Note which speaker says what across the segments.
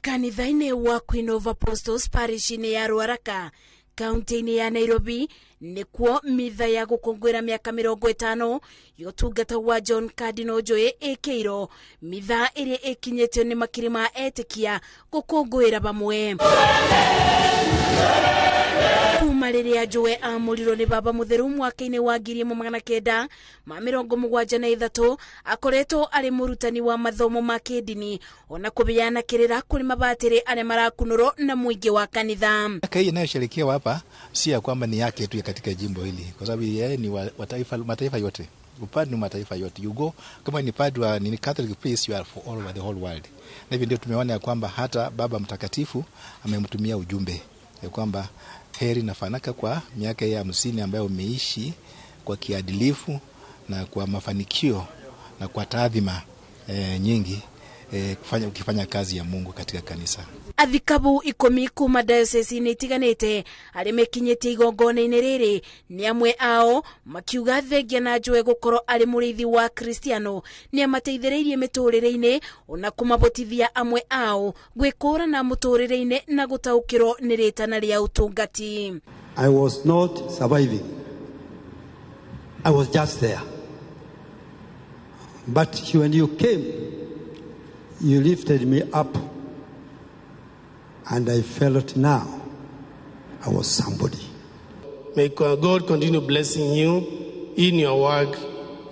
Speaker 1: Kanitha-inĩ wa Queen of Apostles parish-inĩ ya Ruaraka, kaunti-inĩ ya Nairobi, nĩkuo mitha ya gũkũngũĩra mĩaka 50 ya ũtungata wa John Cardinal Njue ĩkĩirwo, mitha ĩrĩa ĩkinyĩtio nĩ makiri ma etĩkia gũkũngũĩra bamwe. Kuma rĩrĩa Njue amũrirwo nĩ baba mũtheru mwaka-inĩ wa 1973, akoretwo arĩ mũrutani wa mathomo ma kĩndini, ona kũbeana kĩrĩra kũrĩ mabatĩrĩ arĩa marakunũrwo na mũingĩ wa kanitha.
Speaker 2: Hii inayosherekewa hapa si ya kwamba ni yake tu katika jimbo hili, kwa sababu yeye ni wa mataifa yote. Upadre ni mataifa yote. You go kama ni padre wa ni Catholic priest, you are for all over the whole world. Na hivyo ndio tumeona ya kwamba hata Baba Mtakatifu amemtumia ujumbe ya kwamba heri na fanaka kwa miaka ya 50 ambayo umeishi kwa kiadilifu na kwa mafanikio na kwa taadhima nyingi, ukifanya kazi ya Mungu katika kanisa.
Speaker 1: Athikabu 10 kuma diocese-inĩ itiganĩte arĩa mekinyĩtie igongona-inĩ rĩrĩ, nĩ amwe ao makiuga thengia na Njue gũkorwo arĩ mũrĩithi wa Kristiano nĩ amateithĩrĩirie mĩtũrĩre-inĩ, ona kũmabotithia amwe ao gwĩkũrana mũtũrĩre-inĩ na gũtaũkĩrwo nĩ rĩtana rĩa ũtungati.
Speaker 3: I was not surviving. I was just there. But when you came, you lifted me up. And I felt now I was somebody.
Speaker 4: May God continue blessing you in your work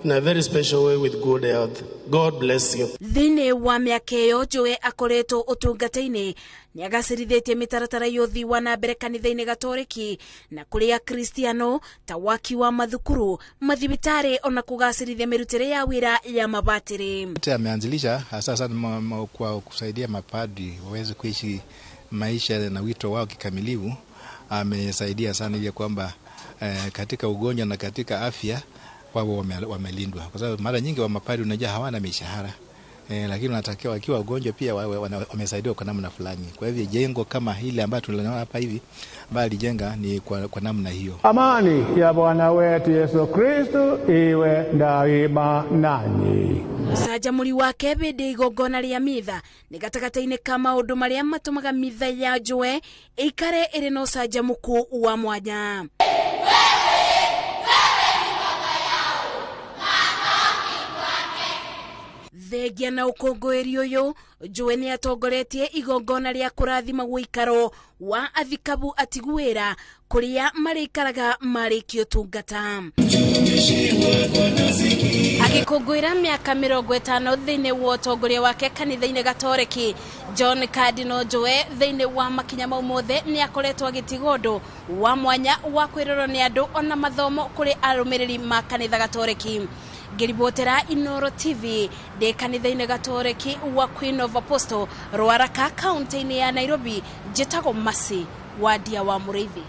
Speaker 4: in a very special way with good health. God bless you.
Speaker 1: Thĩinĩ wa mĩaka ĩyo Njue akoretwo ũtungata-inĩ, nĩ agacĩrithĩtie mĩtaratara ya ũthii wa na mbere kanitha-inĩ Gatoreki na kũrĩ Akristiano ta waki wa mathukuru, mathibitarĩ, ona kũgacĩrithia mĩrutĩre ya wĩra ya mabatĩrĩ.
Speaker 2: Ameanzilisha hasa sana kwa kusaidia mapadri waweze kuishi maisha na wito wao kikamilifu. Amesaidia sana ili kwamba katika ugonjwa na katika afya wao wamelindwa, kwa sababu mara nyingi wa mapadri unajua hawana mishahara, lakini wanatakiwa wakiwa ugonjwa pia wamesaidiwa kwa namna fulani. Kwa hivyo jengo kama hili ambalo tunaona hapa hivi bali jenga ni kwa namna hiyo.
Speaker 5: Amani ya Bwana wetu Yesu Kristo iwe daima nanyi.
Speaker 1: Sajamuri wake bĩndĩ igongona rĩa mitha nĩ gatagatĩ-inĩ ka maũndũ marĩa matũmaga mitha ya Njue ĩikare ĩrĩ na ũcanjamũku wa mwanya. Thengia na ũkũngũĩri ũyũ, Njue nĩ atongoretie igongona rĩa kũrathima gũikaro wa athikabu atiguĩra kũrĩa marĩikaraga marĩkio ũtungata. Agĩkũngũĩra mĩaka 50 thĩinĩ wa ũtongoria wake kanitha-inĩ Gatoreki, John Cardinal Njue thĩinĩ wa makinya mau mothe nĩ akoretwo agĩtiga ũndũ wa mwanya wa kwĩrorwo nĩ andũ ona mathomo kũrĩ arũmĩrĩri ma kanitha Gatoreki. Ngĩribotera Inooro TV de kanitha-inĩ Gatoreki wa Queen of Apostles Ruaraka, kaunti-inĩ ya Nairobi, njĩtagwo Masi wa Ndia wa Mũrĩithi.